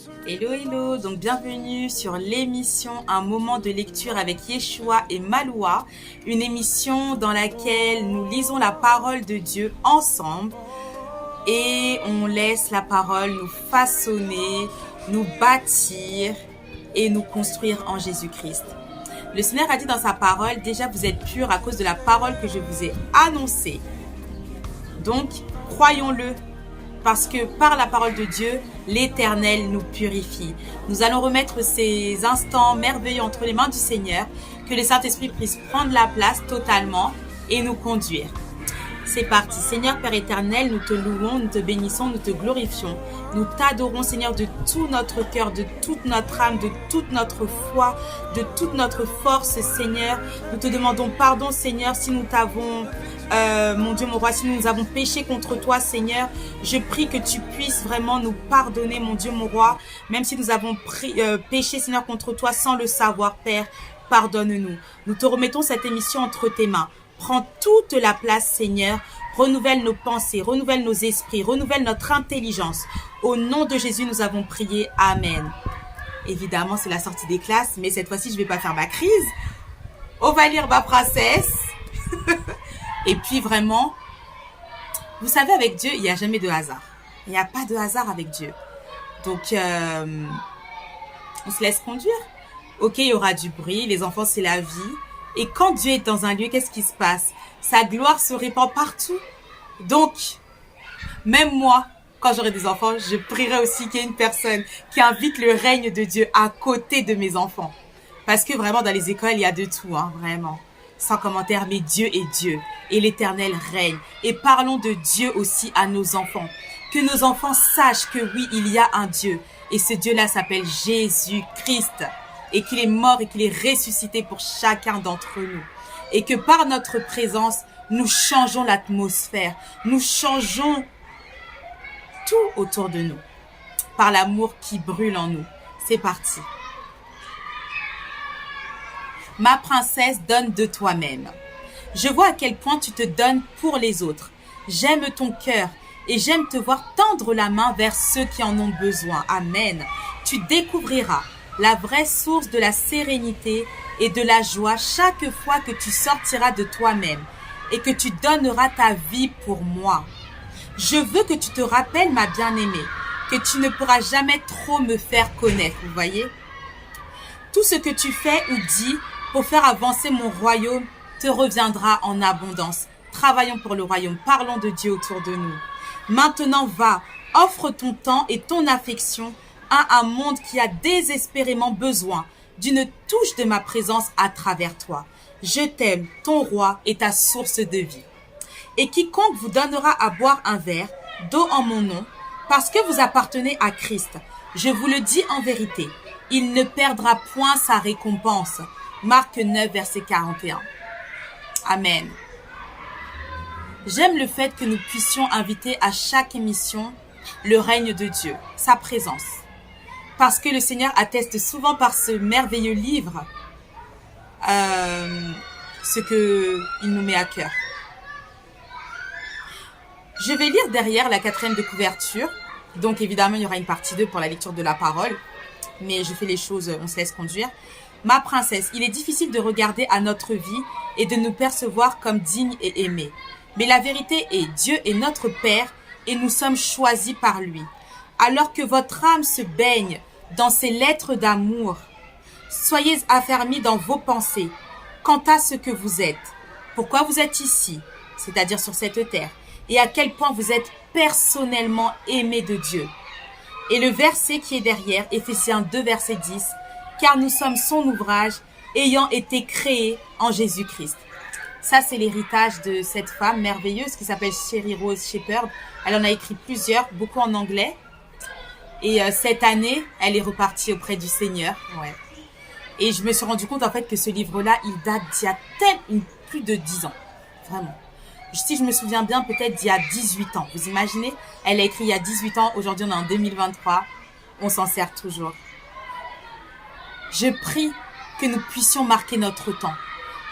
Hello, hello, donc bienvenue sur l'émission Un moment de lecture avec Yeshua et Maloua, une émission dans laquelle nous lisons la parole de Dieu ensemble et on laisse la parole nous façonner, nous bâtir et nous construire en Jésus-Christ. Le Seigneur a dit dans sa parole, déjà vous êtes purs à cause de la parole que je vous ai annoncée. Donc, croyons-le. Parce que par la parole de Dieu, l'Éternel nous purifie. Nous allons remettre ces instants merveilleux entre les mains du Seigneur, que le Saint-Esprit puisse prendre la place totalement et nous conduire. C'est parti. Seigneur Père éternel, nous te louons, nous te bénissons, nous te glorifions. Nous t'adorons, Seigneur, de tout notre cœur, de toute notre âme, de toute notre foi, de toute notre force, Seigneur. Nous te demandons pardon, Seigneur, si nous t'avons... mon Dieu, mon roi, si nous avons péché contre toi, Seigneur, je prie que tu puisses vraiment nous pardonner, mon Dieu, mon roi, même si nous avons péché, Seigneur, contre toi sans le savoir, Père, pardonne-nous. Nous te remettons cette émission entre tes mains. Prends toute la place, Seigneur. Renouvelle nos pensées, renouvelle nos esprits, renouvelle notre intelligence. Au nom de Jésus, nous avons prié. Amen. Évidemment, c'est la sortie des classes, mais cette fois-ci, je ne vais pas faire ma crise. On va lire ma princesse. Et puis vraiment, vous savez, avec Dieu, il n'y a jamais de hasard. Il n'y a pas de hasard avec Dieu. Donc, on se laisse conduire. Ok, il y aura du bruit, les enfants, c'est la vie. Et quand Dieu est dans un lieu, qu'est-ce qui se passe? Sa gloire se répand partout. Donc, même moi, quand j'aurai des enfants, je prierai aussi qu'il y ait une personne qui invite le règne de Dieu à côté de mes enfants. Parce que vraiment, dans les écoles, il y a de tout, hein, vraiment. Sans commentaire, mais Dieu est Dieu et l'Éternel règne. Et parlons de Dieu aussi à nos enfants. Que nos enfants sachent que oui, il y a un Dieu. Et ce Dieu-là s'appelle Jésus-Christ. Et qu'il est mort et qu'il est ressuscité pour chacun d'entre nous. Et que par notre présence, nous changeons l'atmosphère. Nous changeons tout autour de nous. Par l'amour qui brûle en nous. C'est parti. Ma princesse, donne de toi-même. Je vois à quel point tu te donnes pour les autres. J'aime ton cœur et j'aime te voir tendre la main vers ceux qui en ont besoin. Amen. Tu découvriras la vraie source de la sérénité et de la joie chaque fois que tu sortiras de toi-même et que tu donneras ta vie pour moi. Je veux que tu te rappelles, ma bien-aimée, que tu ne pourras jamais trop me faire connaître, vous voyez? Tout ce que tu fais ou dis pour faire avancer mon royaume te reviendra en abondance. Travaillons pour le royaume, parlons de Dieu autour de nous. Maintenant va, offre ton temps et ton affection à un monde qui a désespérément besoin d'une touche de ma présence à travers toi. Je t'aime, ton roi et ta source de vie. Et quiconque vous donnera à boire un verre d'eau en mon nom, parce que vous appartenez à Christ, je vous le dis en vérité, il ne perdra point sa récompense. Marc 9, verset 41. Amen. J'aime le fait que nous puissions inviter à chaque émission le règne de Dieu, sa présence. Parce que le Seigneur atteste souvent par ce merveilleux livre ce qu'il nous met à cœur. Je vais lire derrière la 4e de couverture. Donc évidemment, il y aura une partie 2 pour la lecture de la parole. Mais je fais les choses, on se laisse conduire. Ma princesse, il est difficile de regarder à notre vie et de nous percevoir comme dignes et aimés. Mais la vérité est, Dieu est notre Père et nous sommes choisis par lui. Alors que votre âme se baigne dans ces lettres d'amour, soyez affermis dans vos pensées quant à ce que vous êtes, pourquoi vous êtes ici, c'est-à-dire sur cette terre, et à quel point vous êtes personnellement aimés de Dieu. Et le verset qui est derrière, Éphésiens 2, verset 10, car nous sommes son ouvrage, ayant été créés en Jésus-Christ. Ça, c'est l'héritage de cette femme merveilleuse qui s'appelle Sherry Rose Shepherd. Elle en a écrit plusieurs, beaucoup en anglais. Et cette année, elle est repartie auprès du Seigneur. Ouais. Et je me suis rendu compte en fait que ce livre-là, il date d'il y a plus de 10 ans. Vraiment. Si je me souviens bien, peut-être d'il y a 18 ans. Vous imaginez? Elle a écrit il y a 18 ans. Aujourd'hui, on est en 2023. On s'en sert toujours. Je prie que nous puissions marquer notre temps.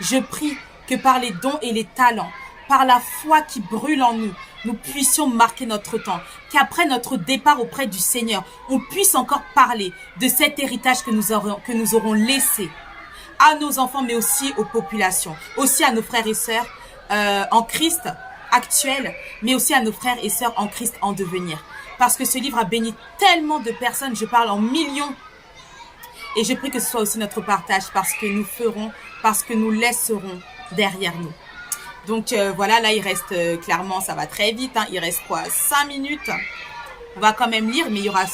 Je prie que par les dons et les talents, par la foi qui brûle en nous, nous puissions marquer notre temps, qu'après notre départ auprès du Seigneur, on puisse encore parler de cet héritage que nous aurons laissé à nos enfants, mais aussi aux populations, aussi à nos frères et sœurs en Christ actuels, mais aussi à nos frères et sœurs en Christ en devenir. Parce que ce livre a béni tellement de personnes, je parle en millions. Et je prie que ce soit aussi notre partage, parce que nous ferons, parce que nous laisserons derrière nous. Donc voilà, là il reste clairement, ça va très vite, hein, il reste quoi, 5 minutes. On va quand même lire, mais il y aura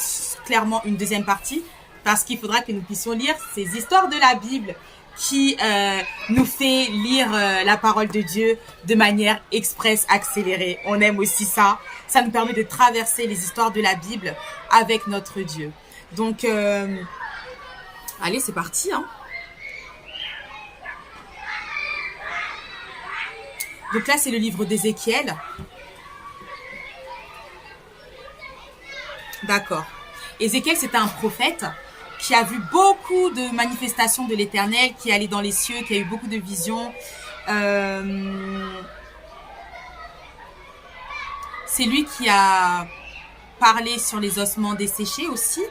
clairement une deuxième partie, parce qu'il faudra que nous puissions lire ces histoires de la Bible qui nous fait lire la parole de Dieu de manière express, accélérée. On aime aussi ça. Ça nous permet de traverser les histoires de la Bible avec notre Dieu. Donc, allez, c'est parti, hein. Donc là, c'est le livre d'Ézéchiel. D'accord. Ézéchiel, c'était un prophète qui a vu beaucoup de manifestations de l'Éternel, qui est allé dans les cieux, qui a eu beaucoup de visions. C'est lui qui a parlé sur les ossements desséchés aussi.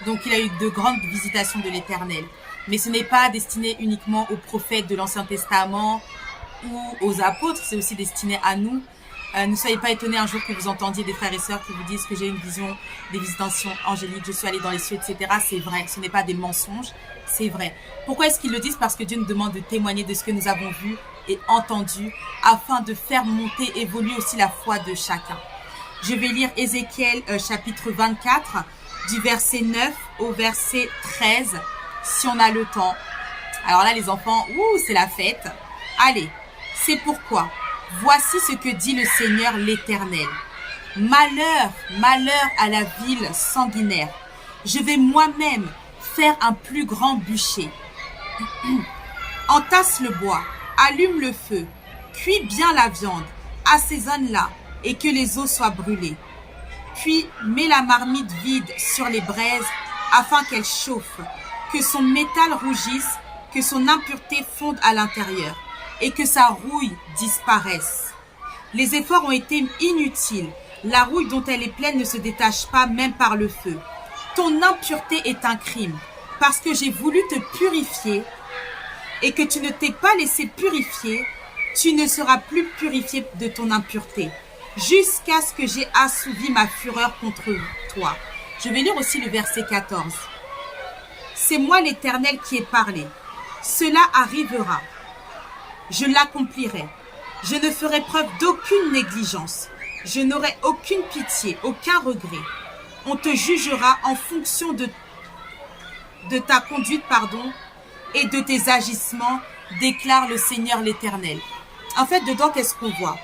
Donc, il a eu de grandes visitations de l'Éternel. Mais ce n'est pas destiné uniquement aux prophètes de l'Ancien Testament ou aux apôtres, c'est aussi destiné à nous. Ne soyez pas étonnés un jour que vous entendiez des frères et sœurs qui vous disent que j'ai une vision, des visitations angéliques, je suis allée dans les cieux, etc. C'est vrai, ce n'est pas des mensonges, c'est vrai. Pourquoi est-ce qu'ils le disent? Parce que Dieu nous demande de témoigner de ce que nous avons vu et entendu, afin de faire monter, évoluer aussi la foi de chacun. Je vais lire Ézéchiel chapitre 24, du verset 9 au verset 13, si on a le temps. Alors là, les enfants, c'est la fête. Allez, c'est pourquoi. Voici ce que dit le Seigneur l'Éternel. Malheur, malheur à la ville sanguinaire. Je vais moi-même faire un plus grand bûcher. Entasse le bois, allume le feu, cuis bien la viande, assaisonne-la et que les os soient brûlés. Puis mets la marmite vide sur les braises afin qu'elle chauffe, que son métal rougisse, que son impureté fonde à l'intérieur et que sa rouille disparaisse. Les efforts ont été inutiles. La rouille dont elle est pleine ne se détache pas même par le feu. Ton impureté est un crime, parce que j'ai voulu te purifier et que tu ne t'es pas laissé purifier, tu ne seras plus purifié de ton impureté, jusqu'à ce que j'ai assouvi ma fureur contre toi. Je vais lire aussi le verset 14. C'est moi l'Éternel qui ai parlé. Cela arrivera. Je l'accomplirai. Je ne ferai preuve d'aucune négligence. Je n'aurai aucune pitié, aucun regret. On te jugera en fonction de ta conduite, et de tes agissements, déclare le Seigneur l'Éternel. En fait, dedans, qu'est-ce qu'on voit?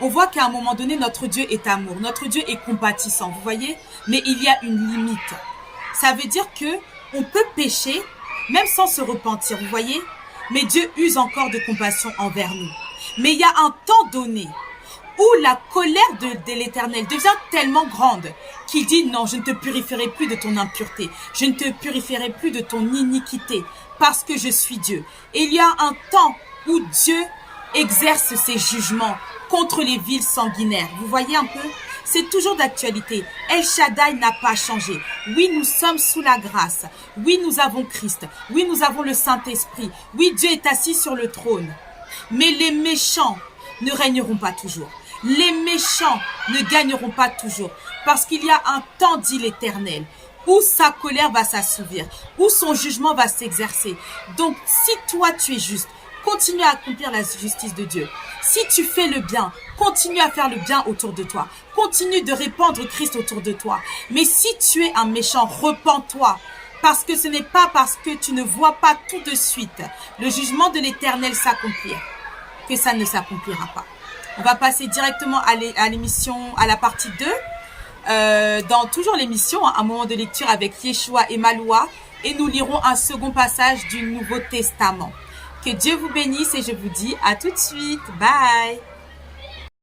On voit qu'à un moment donné, notre Dieu est amour. Notre Dieu est compatissant, vous voyez? Mais il y a une limite. Ça veut dire que on peut pécher, même sans se repentir, vous voyez? Mais Dieu use encore de compassion envers nous. Mais il y a un temps donné où la colère de l'Éternel devient tellement grande qu'il dit non, je ne te purifierai plus de ton impureté, je ne te purifierai plus de ton iniquité, parce que je suis Dieu. Et il y a un temps où Dieu exerce ses jugements contre les villes sanguinaires. Vous voyez un peu? C'est toujours d'actualité. El Shaddai n'a pas changé. Oui, nous sommes sous la grâce. Oui, nous avons Christ. Oui, nous avons le Saint-Esprit. Oui, Dieu est assis sur le trône. Mais les méchants ne régneront pas toujours. Les méchants ne gagneront pas toujours. Parce qu'il y a un temps, dit l'Éternel, où sa colère va s'assouvir, où son jugement va s'exercer. Donc, si toi tu es juste, continue à accomplir la justice de Dieu. Si tu fais le bien, continue à faire le bien autour de toi. Continue de répandre Christ autour de toi. Mais si tu es un méchant, repens-toi. Parce que ce n'est pas parce que tu ne vois pas tout de suite le jugement de l'Éternel s'accomplir que ça ne s'accomplira pas. On va passer directement à l'émission, à la partie 2. Dans toujours l'émission, un moment de lecture avec Yeshua et Maloua. Et nous lirons un second passage du Nouveau Testament. Que Dieu vous bénisse et je vous dis à tout de suite. Bye!